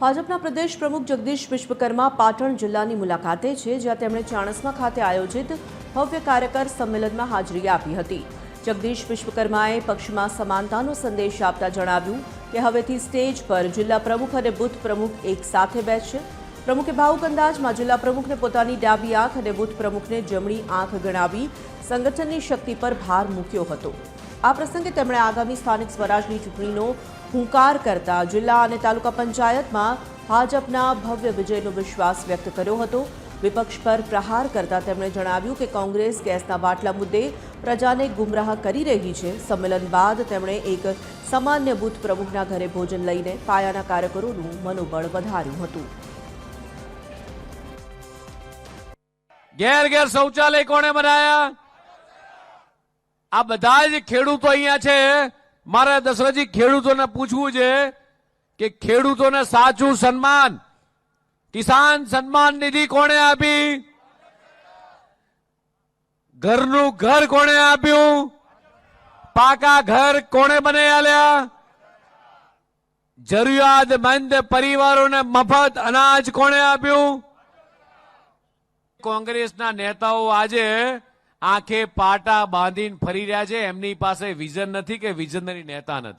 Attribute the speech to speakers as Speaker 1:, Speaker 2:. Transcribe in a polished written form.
Speaker 1: ભાજપના પ્રદેશ પ્રમુખ જગદીશ વિશ્વકર્મા પાટણ જિલ્લાની મુલાકાતે છે, જ્યાં તેમણે ચાણસ્મા ખાતે આયોજિત ભવ્ય કાર્યકર સંમેલનમાં હાજરી આપી હતી। જગદીશ વિશ્વકર્માએ પક્ષમાં સમાનતાનો સંદેશ આપતા જણાવ્યું કે હવેથી સ્ટેજ પર જિલ્લા પ્રમુખ અને બૂથ પ્રમુખ એક સાથે બેસશે। પ્રમુખે ભાવુક અંદાજમાં જિલ્લા પ્રમુખને પોતાની ડાબી આંખ અને બૂથ પ્રમુખને જમણી આંખ ગણાવી સંગઠનની શક્તિ પર ભાર મૂક્યો હતો। આ પ્રસંગે તેમણે આગામી સ્થાનિક સ્વરાજની ચૂંટણીનો હુંકાર કરતા જિલ્લા અને તાલુકા પંચાયતમાં ભાજપના ભવ્ય વિજયનો વિશ્વાસ વ્યક્ત કર્યો હતો। વિપક્ષ પર પ્રહાર કરતા તેમણે જણાવ્યું કે કોંગ્રેસ ગેસના બાટલા મુદ્દે પ્રજાને ગુમરાહ કરી રહી છે। સંમેલન બાદ તેમણે એક સામાન્ય બૂથ પ્રમુખના ઘરે ભોજન લઈને પાયાના કાર્યકરોનું મનોબળ વધાર્યું હતું।
Speaker 2: ઘેર ઘેર શૌચાલય કોણે બનાયા? આ બધા જ ખેડૂતો અહીંયા છે। મારે દશરથજી ખેડૂતોને પૂછવું છે કે ખેડૂતોને સાચું સન્માન કિસાન સન્માન નિધિ કોણે આપી? ઘરનું ઘર કોણે આપ્યું? પાકા ઘર કોણે બનાવી આલ્યા? જરૂરિયાતમંદ પરિવારોને મફત અનાજ કોણે આપ્યું? કોંગ્રેસના નેતાઓ આજે આંખે પાટા બાંધીને ફરી રહ્યા છે। એમની પાસે વિઝન નથી કે વિઝનરી નેતા નથી।